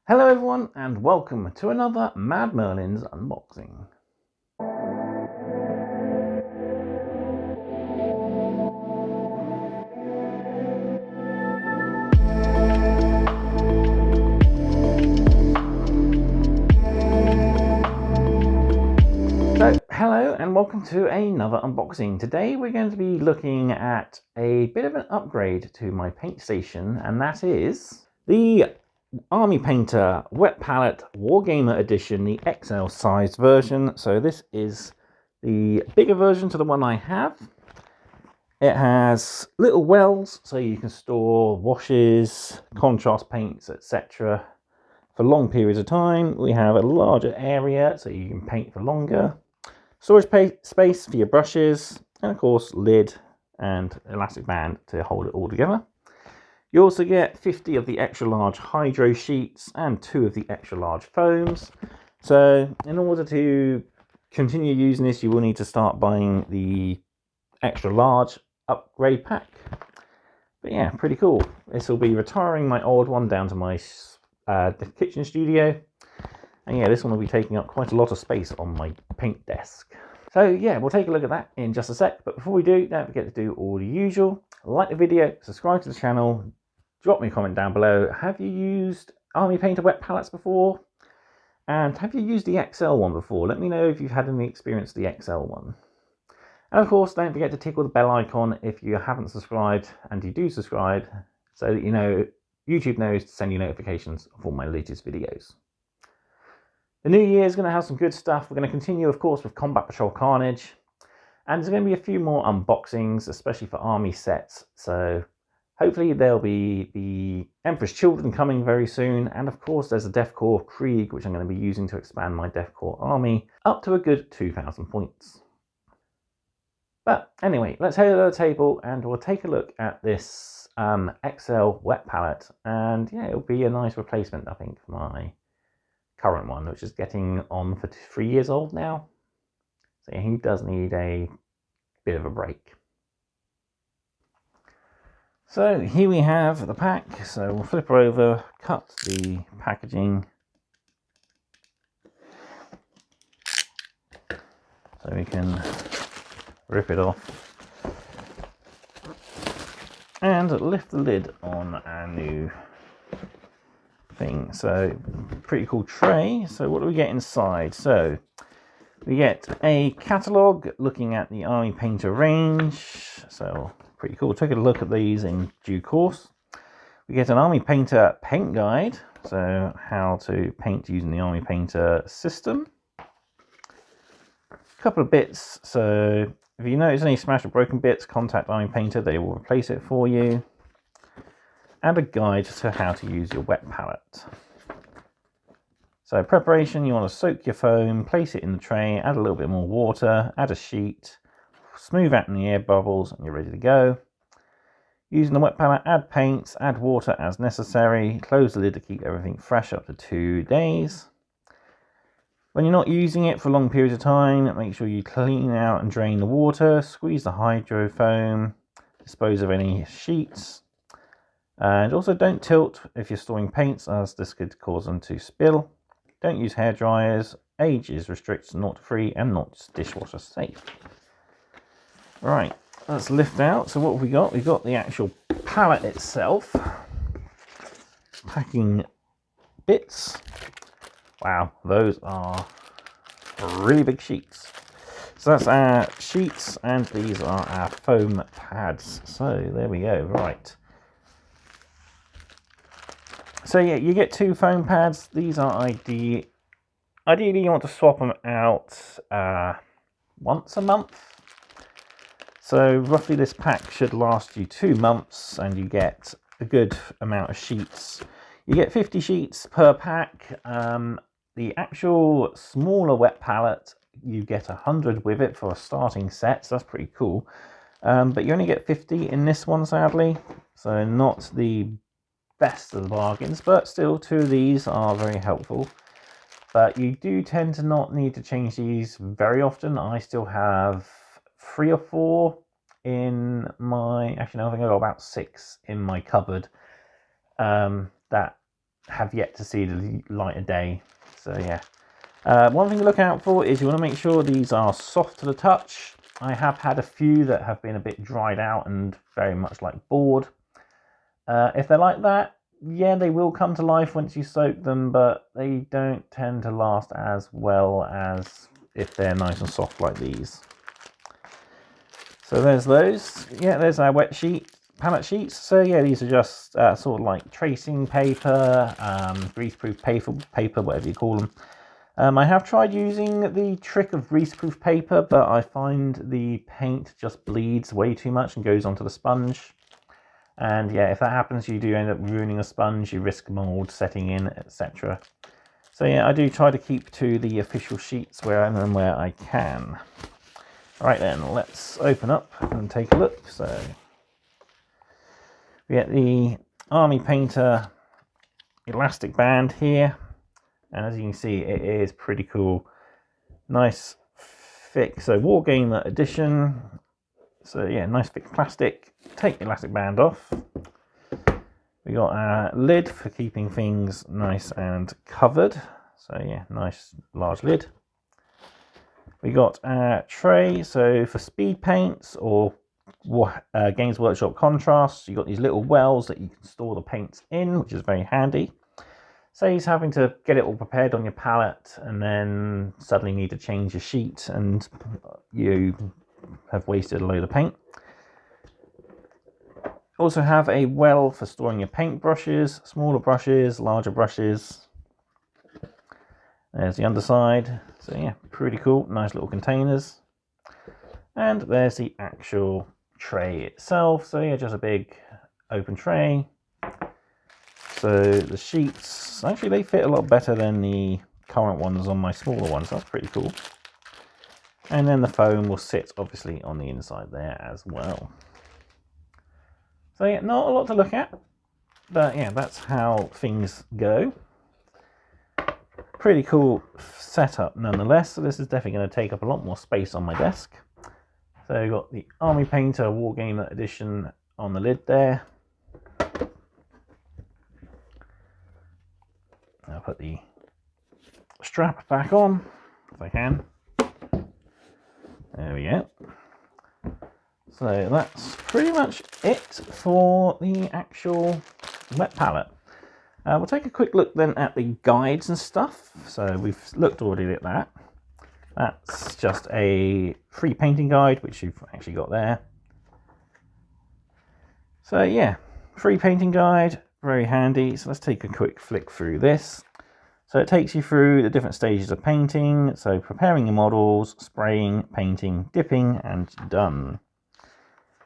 Hello everyone and welcome to another Mad Merlin's unboxing. So hello and welcome to another unboxing. Today we're going to be looking at a bit of an upgrade to my paint station, and that is the Army Painter Wet Palette Wargamer Edition, the XL size version. So this is the bigger version to the one I have. It has little wells so you can store washes, contrast paints, etc. for long periods of time. We have a larger area so you can paint for longer. Storage space for your brushes, and of course lid and elastic band to hold it all together. You also get 50 of the extra large hydro sheets and 2 of the extra large foams. So in order to continue using this, you will need to start buying the extra large upgrade pack. But yeah, pretty cool. This will be retiring my old one down to my kitchen studio. And yeah, this one will be taking up quite a lot of space on my paint desk. So yeah, we'll take a look at that in just a sec. But before we do, don't forget to do all the usual. Like the video, subscribe to the channel, drop me a comment down below. Have you used Army Painter wet palettes before? And have you used the XL one before? Let me know if you've had any experience with the XL one. And of course, don't forget to tickle the bell icon if you haven't subscribed, and you do subscribe, so that you know YouTube knows to send you notifications of all my latest videos. The new year is going to have some good stuff. We're going to continue, of course, with Combat Patrol Carnage, and there's going to be a few more unboxings, especially for army sets. So hopefully there'll be the Emperor's Children coming very soon, and of course there's a Death Korps Krieg, which I'm going to be using to expand my Death Korps army up to a good 2,000 points. But anyway, let's head to the table and we'll take a look at this XL wet palette. And yeah, it'll be a nice replacement, I think, for my current one, which is getting on for 3 years old now. So yeah, he does need a bit of a break. So here we have the pack. So we'll flip her over, cut the packaging. So we can rip it off and lift the lid on our new thing. So pretty cool tray. So what do we get inside? So we get a catalogue looking at the Army Painter range. So pretty cool. Take a look at these in due course. We get an Army Painter paint guide. So how to paint using the Army Painter system. A couple of bits. So if you notice any smashed or broken bits, contact Army Painter, they will replace it for you. And a guide to how to use your wet palette. So preparation, you want to soak your foam, place it in the tray, add a little bit more water, add a sheet, smooth out any air bubbles, and you're ready to go. Using the wet palette, add paints, add water as necessary, close the lid to keep everything fresh up to 2 days. When you're not using it for long periods of time, make sure you clean out and drain the water, squeeze the hydro foam, dispose of any sheets, and also don't tilt if you're storing paints, as this could cause them to spill. Don't use hair dryers, age is restricted to 0 to 3 and not dishwasher safe. Right, let's lift out. So what have we got? We've got the actual palette itself, packing bits. Wow, those are really big sheets. So that's our sheets, and these are our foam pads. So there we go. Right. So yeah, you get 2 foam pads. These are ideally you want to swap them out once a month. So roughly this pack should last you 2 months, and you get a good amount of sheets. You get 50 sheets per pack. The actual smaller wet palette, you get 100 with it for a starting set, so that's pretty cool. But you only get 50 in this one, sadly. So not the best of the bargains, but still 2 of these are very helpful. But you do tend to not need to change these very often. I still have 3 or 4 in my, actually no, I think I've got about 6 in my cupboard that have yet to see the light of day. So yeah. One thing to look out for is you want to make sure these are soft to the touch. I have had a few that have been a bit dried out and very much like board. If they're like that, yeah, they will come to life once you soak them, but they don't tend to last as well as if they're nice and soft like these. So there's those. Yeah, there's our wet sheet, palette sheets. So yeah, these are just sort of like tracing paper, greaseproof paper, whatever you call them. I have tried using the trick of greaseproof paper, but I find the paint just bleeds way too much and goes onto the sponge. And yeah, if that happens, you do end up ruining a sponge, you risk mold setting in, etc. So yeah, I do try to keep to the official sheets where I can. All right then, let's open up and take a look. So we get the Army Painter elastic band here. And as you can see, it is pretty cool. Nice thick, so Wargamer edition. So yeah, nice thick plastic. Take the elastic band off. We got our lid for keeping things nice and covered. So yeah, nice large lid. We got our tray, so for speed paints or Games Workshop contrasts, you got these little wells that you can store the paints in, which is very handy. Saves having to get it all prepared on your palette and then suddenly need to change your sheet and you have wasted a load of paint. Also have a well for storing your paint brushes, smaller brushes, larger brushes. There's the underside. So yeah, pretty cool. Nice little containers. And there's the actual tray itself. So yeah, just a big open tray. So the sheets, actually they fit a lot better than the current ones on my smaller ones. That's pretty cool. And then the foam will sit obviously on the inside there as well. So yeah, not a lot to look at, but yeah, that's how things go. Pretty cool setup nonetheless. So this is definitely going to take up a lot more space on my desk. So you've got the Army Painter Wargamer edition on the lid there. I'll put the strap back on if I can. There we go. So that's pretty much it for the actual wet palette. We'll take a quick look then at the guides and stuff. So we've looked already at that. That's just a free painting guide, which you've actually got there. So yeah, free painting guide, very handy. So let's take a quick flick through this. So it takes you through the different stages of painting. So preparing your models, spraying, painting, dipping, and done.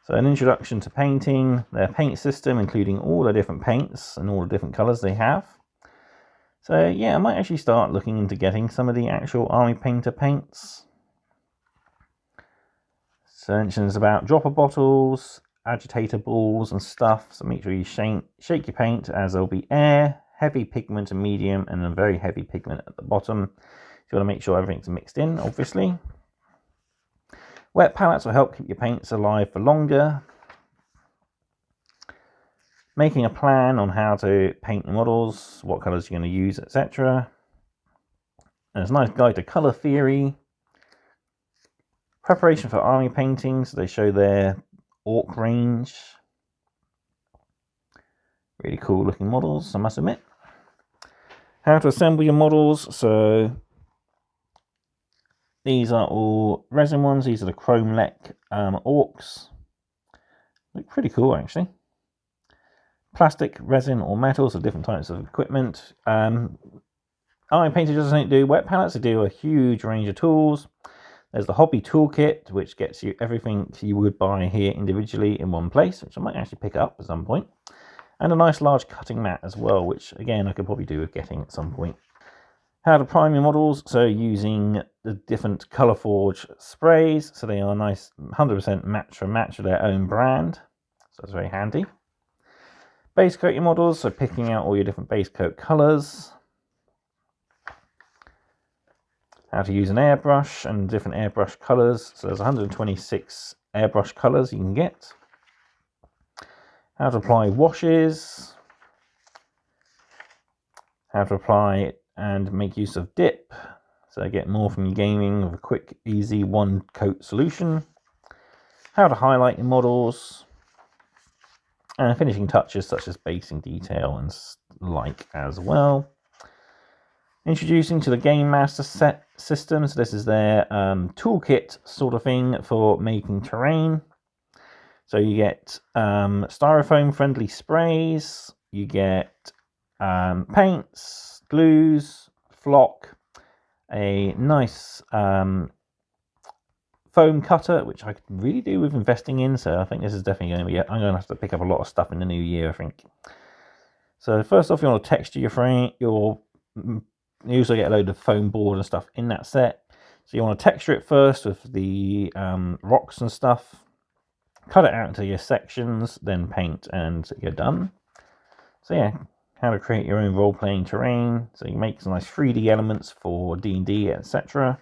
So an introduction to painting, their paint system, including all the different paints and all the different colors they have. So yeah, I might actually start looking into getting some of the actual Army Painter paints. So it mentions about dropper bottles, agitator balls and stuff. So make sure you shake your paint, as there'll be air, heavy pigment and medium, and a very heavy pigment at the bottom. So you want to make sure everything's mixed in, obviously. Wet palettes will help keep your paints alive for longer. Making a plan on how to paint your models, what colours you're going to use, etc. There's a nice guide to colour theory. Preparation for army paintings, they show their orc range. Really cool looking models, I must admit. How to assemble your models, so these are all resin ones. These are the Chrome Lek orcs. Look pretty cool, actually. Plastic, resin, or metals are different types of equipment. Army Painter doesn't do wet palettes. They do a huge range of tools. There's the Hobby Toolkit, which gets you everything you would buy here individually in one place, which I might actually pick up at some point. And a nice large cutting mat as well, which again I could probably do with getting at some point. How to prime your models, so using the different Colourforge sprays, so they are nice 100% match for match of their own brand, so that's very handy. Base coat your models, so picking out all your different base coat colours. How to use an airbrush and different airbrush colours, so there's 126 airbrush colours you can get. How to apply washes. how to apply and make use of dip, so get more from your gaming with a quick, easy one-coat solution, how to highlight your models, and finishing touches such as basing detail and like as well. Introducing to the Game Master set system, so this is their toolkit sort of thing for making terrain. So you get styrofoam friendly sprays, you get paints, glues, flock, a nice foam cutter, which I could really do with investing in. So I think this is definitely going to be, I'm going to have to pick up a lot of stuff in the new year, I think. So first off, you want to texture your frame. You also get a load of foam board and stuff in that set. So you want to texture it first with the rocks and stuff. Cut it out into your sections, then paint, and you're done. So yeah, how to create your own role-playing terrain. So you make some nice 3D elements for D&D, etc.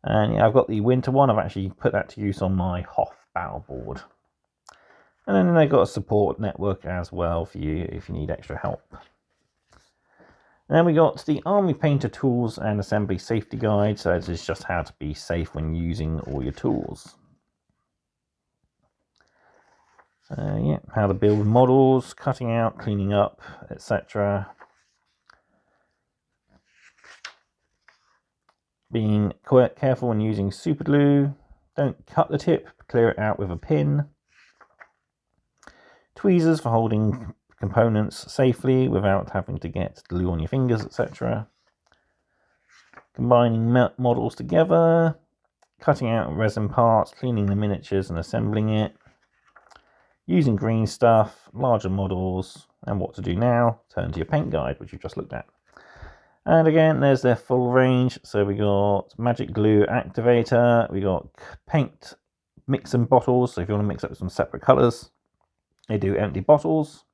And yeah, I've got the winter one. I've actually put that to use on my Hoth battle board. And then they've got a support network as well for you if you need extra help. And then we got the Army Painter Tools and Assembly Safety Guide. So this is just how to be safe when using all your tools. So yeah, how to build models, cutting out, cleaning up, etc. Being quite careful when using super glue. Don't cut the tip, clear it out with a pin. Tweezers for holding components safely without having to get glue on your fingers, etc. Combining models together, cutting out resin parts, cleaning the miniatures and assembling it. Using green stuff, larger models, and what to do now. Turn to your paint guide, which you've just looked at. And again, there's their full range. So we got magic glue activator, we got paint mixing bottles. So if you want to mix up some separate colors, they do empty bottles.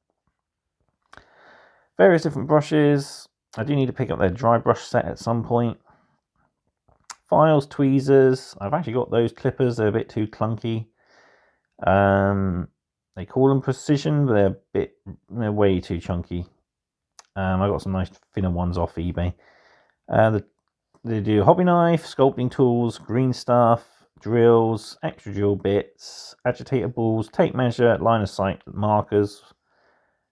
Various different brushes. I do need to pick up their dry brush set at some point. Files, tweezers. I've actually got those clippers. They're a bit too clunky. They call them precision, but they're way too chunky. I got some nice thinner ones off eBay. They do hobby knife, sculpting tools, green stuff, drills, extra drill bits, agitator balls, tape measure, line of sight markers,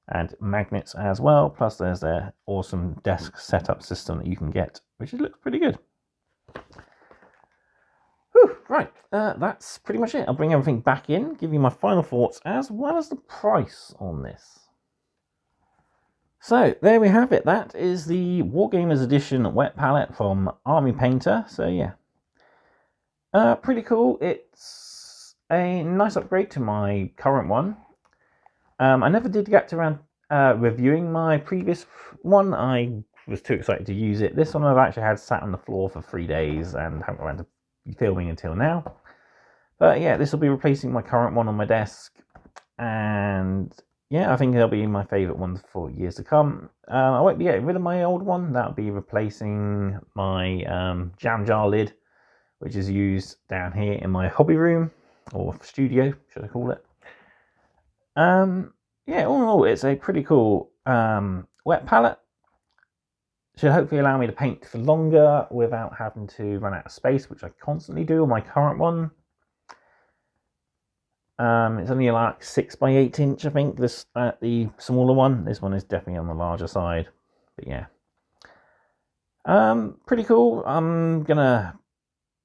and magnets as well. Plus there's their awesome desk setup system that you can get, which looks pretty good. Right, that's pretty much it. I'll bring everything back in, give you my final thoughts, as well as the price on this. So, there we have it. That is the Wargamers Edition wet palette from Army Painter. So, yeah. Pretty cool. It's a nice upgrade to my current one. I never did get around reviewing my previous one. I was too excited to use it. This one I've actually had sat on the floor for 3 days and haven't got around to filming until now. But yeah, this will be replacing my current one on my desk, and yeah, I think they'll be my favourite ones for years to come. I won't be getting rid of my old one. That'll be replacing my jam jar lid, which is used down here in my hobby room, or studio, should I call it. Yeah, all in all, it's a pretty cool wet palette. Should hopefully allow me to paint for longer without having to run out of space, which I constantly do on my current one. It's only like 6 by 8 inch, I think, this the smaller one. This one is definitely on the larger side, but yeah. Pretty cool. I'm gonna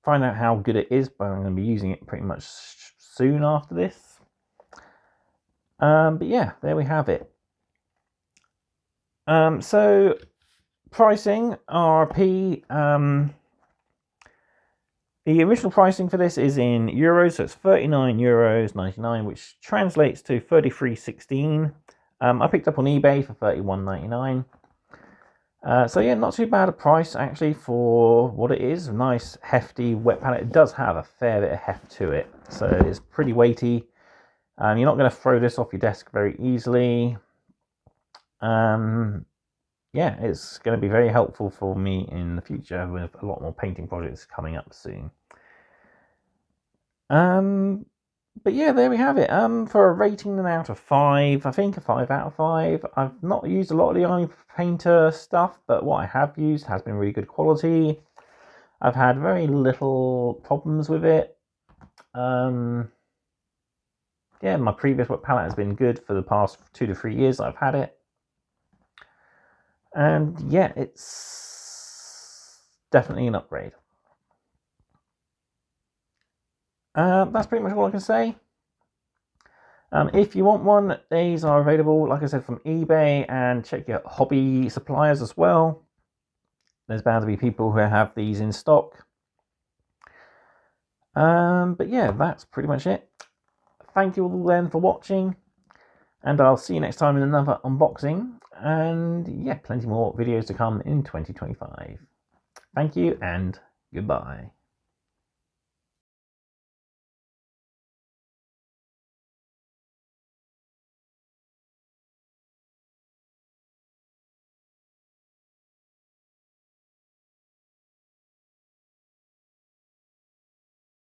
find out how good it is, but I'm gonna be using it pretty much soon after this. But yeah, there we have it. So pricing, RRP, the original pricing for this is in euros, so it's €39.99, which translates to 33.16. I picked up on eBay for 31.99. So yeah, not too bad a price actually for what it is. A nice hefty wet palette. It does have a fair bit of heft to it, so it's pretty weighty. You're not going to throw this off your desk very easily. Yeah, it's going to be very helpful for me in the future with a lot more painting projects coming up soon. But yeah, there we have it. For a rating out of 5, I think a 5 out of 5. I've not used a lot of the Army Painter stuff, but what I have used has been really good quality. I've had very little problems with it. Yeah, my previous wet palette has been good for the past 2 to 3 years I've had it. And yeah, it's definitely an upgrade. That's pretty much all I can say. If you want one, these are available, like I said, from eBay, and check your hobby suppliers as well. There's bound to be people who have these in stock. But yeah, that's pretty much it. Thank you all then for watching, and I'll see you next time in another unboxing. And yeah, plenty more videos to come in 2025. Thank you and goodbye.